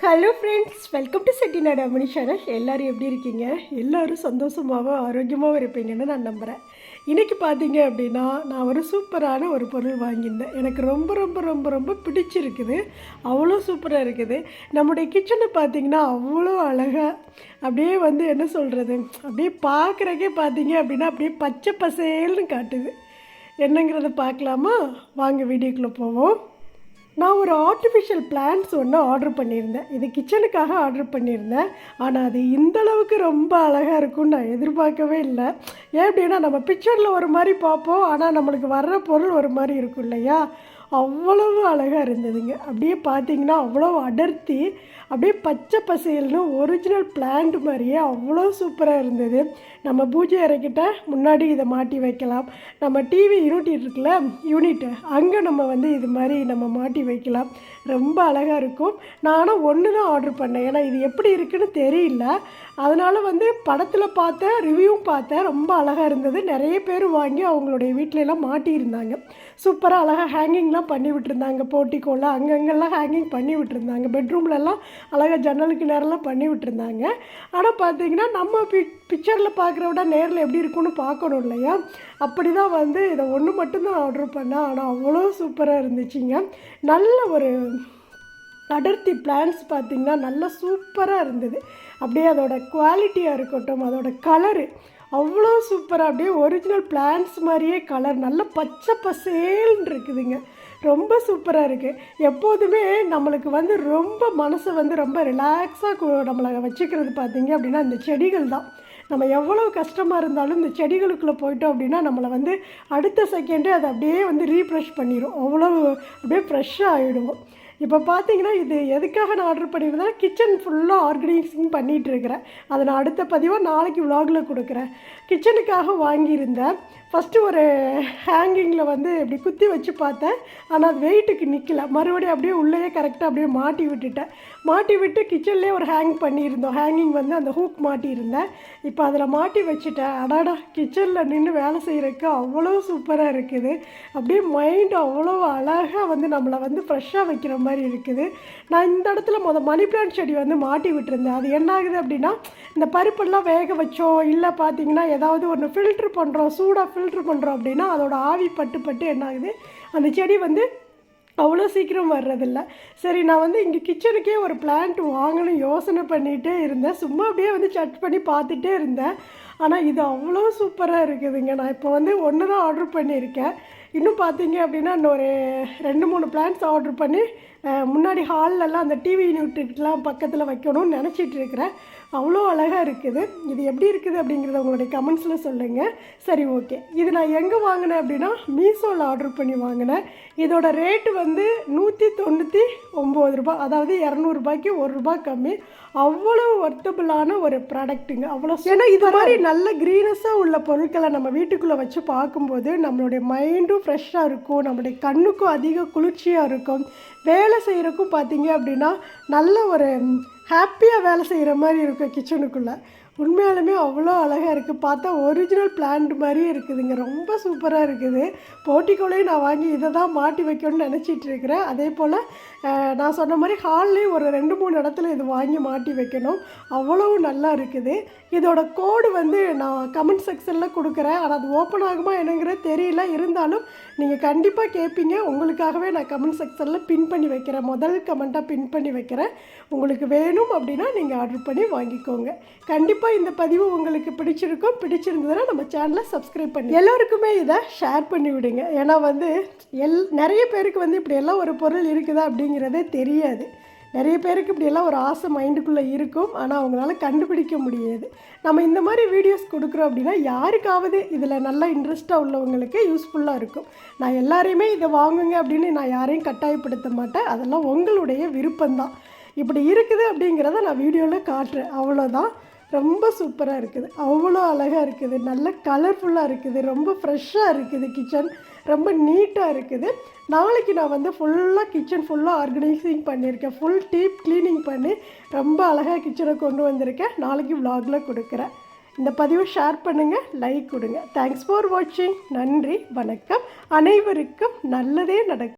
Hello friends, welcome to Chettinad அம்மணி channel. எல்லோரும் எப்படி இருக்கீங்க? எல்லோரும் சந்தோஷமாகவும் ஆரோக்கியமாகவும் இருப்பீங்கன்னு நான் நம்புகிறேன். இன்றைக்கி பார்த்தீங்க அப்படின்னா, நான் ஒரு சூப்பரான ஒரு பொருள் வாங்கியிருந்தேன். எனக்கு ரொம்ப ரொம்ப ரொம்ப ரொம்ப பிடிச்சிருக்குது. அவ்வளோ சூப்பராக இருக்குது. நம்முடைய கிச்சனை பார்த்திங்கன்னா அவ்வளோ அழகாக அப்படியே என்ன சொல்கிறது, அப்படியே பார்க்குறக்கே பார்த்தீங்க அப்படின்னா அப்படியே பச்சை பசேல்னு காட்டுது. என்னங்கிறத பார்க்கலாமா? வாங்க வீடியோக்குள்ளே போவோம். நான் ஒரு ஆர்டிஃபிஷியல் பிளான்ட்ஸ் ஒன்று ஆர்டர் பண்ணியிருந்தேன். இது கிச்சனுக்காக ஆர்டர் பண்ணியிருந்தேன். ஆனால் அது இந்தளவுக்கு ரொம்ப அழகாக இருக்கும்னு நான் எதிர்பார்க்கவே இல்லை. ஏன் அப்படின்னா, நம்ம பிக்சரில் ஒரு மாதிரி பார்ப்போம், ஆனால் நம்மளுக்கு வர்ற பொருள் ஒரு மாதிரி இருக்கும் இல்லையா? அவ்வளவு அழகாக இருந்ததுங்க. அப்படியே பார்த்திங்கன்னா அவ்வளோ அடர்த்தி, அப்படியே பச்சை பசேல்னு ஒரிஜினல் பிளான்ட் மாதிரியே அவ்வளோ சூப்பராக இருந்தது. நம்ம பூஜை அறைக்கிட்ட முன்னாடி இதை மாட்டி வைக்கலாம். நம்ம டிவி யூனிட்டு அங்கே நம்ம இது மாதிரி நம்ம மாட்டி வைக்கலாம். ரொம்ப அழகாக இருக்கும். நான் ஆனால் ஒன்று தான் ஆர்டர் பண்ணேன். ஏன்னா இது எப்படி இருக்குன்னு தெரியல. அதனால் படத்தில் பார்த்தேன், ரிவ்யூவும் பார்த்தேன். ரொம்ப அழகாக இருந்தது. நிறைய பேர் வாங்கி அவங்களுடைய வீட்டிலலாம் மாட்டியிருந்தாங்க. சூப்பராக அழகாக ஹேங்கிங்லாம் பண்ணி விட்டுருந்தாங்க. போர்ட்டிக்கோல அங்கங்கெல்லாம் ஹேங்கிங் பண்ணி விட்டுருந்தாங்க. பெட்ரூம்லலாம் அழகாக ஜன்னலுக்கு நேரெலாம் பண்ணி விட்டுருந்தாங்க. ஆனால் பார்த்திங்கன்னா நம்ம பிக்சரில் பார்க்குற விட நேரில் எப்படி இருக்குன்னு பார்க்கணும் இல்லையா? அப்படி தான் இதை ஒன்று மட்டும்தான் ஆர்டர் பண்ணேன். ஆனால் அவ்வளோ சூப்பராக இருந்துச்சுங்க. நல்ல ஒரு அடர்த்தி பிளான்ஸ் பார்த்திங்கன்னா நல்லா சூப்பராக இருந்தது. அப்படியே அதோட குவாலிட்டியாக இருக்கட்டும், அதோட கலரு அவ்வளோ சூப்பராக அப்படியே ஒரிஜினல் பிளான்ட்ஸ் மாதிரியே கலர் நல்ல பச்சை பசேல்னு இருக்குதுங்க. ரொம்ப சூப்பராக இருக்குது. எப்போதுமே நம்மளுக்கு ரொம்ப மனசை ரொம்ப ரிலாக்ஸாக நம்மளை வச்சுக்கிறது பார்த்திங்க அப்படின்னா இந்த செடிகள் தான். நம்ம எவ்வளோ கஷ்டமாக இருந்தாலும் இந்த செடிகளுக்குள்ளே போயிட்டோம் அப்படின்னா நம்மளை அடுத்த செகண்டே அதை அப்படியே ரீஃப்ரெஷ் பண்ணிடும். அவ்வளோ அப்படியே ஃப்ரெஷ்ஷாக ஆகிடுவோம். இப்போ பார்த்தீங்கன்னா இது எதுக்காக நான் ஆர்டர் பண்ணியிருந்தேன், கிச்சன் ஃபுல்லாக ஆர்கனைசிங் பண்ணிகிட்ருக்கிறேன். அதை நான் அடுத்த பதிவாக நாளைக்கு விலாகில் கொடுக்குறேன். கிச்சனுக்காக வாங்கியிருந்தேன். ஃபஸ்ட்டு ஒரு ஹேங்கிங்கில் இப்படி குத்தி வச்சு பார்த்தேன். ஆனால் அது வெயிட்டுக்கு நிற்கல. மறுபடியும் அப்படியே உள்ளேயே கரெக்டாக அப்படியே மாட்டி விட்டுட்டேன். மாட்டி விட்டு கிச்சன்லேயே ஒரு ஹேங் பண்ணியிருந்தோம். ஹேங்கிங் அந்த ஹூக் மாட்டியிருந்தேன். இப்போ அதில் மாட்டி வச்சுட்டேன். அடாடா, கிச்சனில் நின்று வேலை செய்கிறதுக்கு அவ்வளோ சூப்பராக இருக்குது. அப்படியே மைண்டு அவ்வளோ அழகாக நம்மளை ஃப்ரெஷ்ஷாக வைக்கிற மாதிரி இருக்குது. நான் இந்த இடத்துல மணி பிளான்ட் செடி மாட்டி விட்டுருந்தேன். அது என்ன ஆகுது அப்படின்னா, இந்த பருப்பெல்லாம் வேக வச்சோம், இல்லை பார்த்திங்கன்னா ஏதாவது ஒன்று ஃபில்ட்ரு பண்ணுறோம், சூடாக ஃபில்ட்ரு பண்ணுறோம் அப்படின்னா அதோட ஆவி பட்டு என்ன ஆகுது, அந்த செடி அவ்வளோ சீக்கிரம் வர்றதில்ல. சரி, நான் இங்கே கிச்சனுக்கே ஒரு பிளான்ட் வாங்கணும் யோசனை பண்ணிகிட்டே இருந்தேன். சும்மா அப்படியே சர்ச் பண்ணி பார்த்துட்டே இருந்தேன். ஆனால் இது அவ்வளோ சூப்பராக இருக்குதுங்க. நான் இப்போ ஒன்று தான் ஆர்டர் பண்ணியிருக்கேன். இன்னும் பார்த்தீங்க அப்படின்னா இன்னொரு 2-3 பிளான்ட்ஸ் ஆர்டர் பண்ணி முன்னாடி ஹால்லெல்லாம் அந்த டிவி யூனிட்டுக்கெலாம் பக்கத்தில் வைக்கணும்னு நினச்சிட்டு இருக்கிறேன். அவ்வளோ அழகாக இருக்குது. இது எப்படி இருக்குது அப்படிங்கிறத உங்களுடைய கமெண்ட்ஸில் சொல்லுங்கள். சரி, ஓகே. இது நான் எங்கே வாங்கினேன் அப்படின்னா மீஷோவில் ஆர்டர் பண்ணி வாங்கினேன். இதோட ரேட்டு 199 ரூபாய், அதாவது 200 ரூபாய்க்கு ₹1 கம்மி. அவ்வளோ ஒர்த்தபுளான ஒரு ப்ராடக்ட்டுங்க. அவ்வளோ, ஏன்னா இது மாதிரி நல்ல க்ரீனஸாக உள்ள பொருட்களை நம்ம வீட்டுக்குள்ளே வச்சு பார்க்கும்போது நம்மளுடைய மைண்டும் ஃப்ரெஷ்ஷாக இருக்கும், நம்மளுடைய கண்ணுக்கும் அதிக குளிர்ச்சியாக இருக்கும். வேலை செய்கிறக்கும் பார்த்தீங்க அப்படின்னா நல்ல ஒரு ஹாப்பியாக வேலை செய்கிற மாதிரி இருக்கும் கிச்சனுக்குள்ளே. உண்மையாலுமே அவ்வளோ அழகாக இருக்குது. பார்த்தா ஒரிஜினல் பிளான்ட் மாதிரியே இருக்குதுங்க. ரொம்ப சூப்பராக இருக்குது. போர்ட்டிக்கோலையும் நான் வாங்கி இதை தான் மாட்டி வைக்கணும்னு நினச்சிட்டு இருக்கிறேன். அதே போல் நான் சொன்ன மாதிரி ஹால்லேயும் ஒரு 2-3 இடத்துல இது வாங்கி மாட்டி வைக்கணும். அவ்வளவு நல்லா இருக்குது. இதோட கோடு நான் கமெண்ட் செக்ஷனில் கொடுக்குறேன். ஆனால் அது ஓப்பன் ஆகுமா என்னங்கிறது தெரியல. இருந்தாலும் நீங்கள் கண்டிப்பாக கேட்பீங்க. உங்களுக்காகவே நான் கமெண்ட் செக்ஷனில் பின் பண்ணி வைக்கிறேன். முதல் கமெண்ட்டாக பின் பண்ணி வைக்கிறேன். உங்களுக்கு வேணும் அப்படின்னா நீங்கள் ஆர்டர் பண்ணி வாங்கிக்கோங்க. கண்டிப்பாக இந்த பதிவு உங்களுக்கு பிடிச்சிருந்ததுன்னா நம்ம சேனலை சப்ஸ்கிரைப் பண்ணி எல்லோருக்குமே இதை ஷேர் பண்ணி விடுங்க. ஏன்னா நிறைய பேருக்கு இப்படியெல்லாம் ஒரு பொருள் இருக்குதா அப்படிங்கிறதே தெரியாது. நிறைய பேருக்கு இப்படியெல்லாம் ஒரு ஆசை மைண்டுக்குள்ளே இருக்கும். ஆனால் அவங்களால கண்டுபிடிக்க முடியாது. நம்ம இந்த மாதிரி வீடியோஸ் கொடுக்குறோம் அப்படின்னா யாருக்காவது இதில் நல்லா இன்ட்ரெஸ்ட்டாக உள்ளவங்களுக்கு யூஸ்ஃபுல்லாக இருக்கும். நான் எல்லாரையுமே இதை வாங்குங்க அப்படின்னு நான் யாரையும் கட்டாயப்படுத்த மாட்டேன். அதெல்லாம் உங்களுடைய விருப்பம்தான். இப்படி இருக்குது அப்படிங்கிறத நான் வீடியோவில் காட்டுறேன், அவ்வளோதான். ரொம்ப சூப்பராக இருக்குது. அவ்வளோ அழகாக இருக்குது. நல்ல கலர்ஃபுல்லாக இருக்குது. ரொம்ப ஃப்ரெஷ்ஷாக இருக்குது. கிச்சன் ரொம்ப நீட்டாக இருக்குது. நாளைக்கு நான் ஃபுல்லாக கிச்சன் ஃபுல்லாக ஆர்கனைசிங் பண்ணியிருக்கேன். ஃபுல் டீப் க்ளீனிங் பண்ணி ரொம்ப அழகாக கிச்சனை கொண்டு வந்திருக்கேன். நாளைக்கு விலாகில் கொடுக்குறேன். இந்த பதிவை ஷேர் பண்ணுங்கள், லைக் கொடுங்க. தேங்க்ஸ் ஃபார் வாட்சிங். நன்றி, வணக்கம். அனைவருக்கும் நல்லதே நடக்கும்.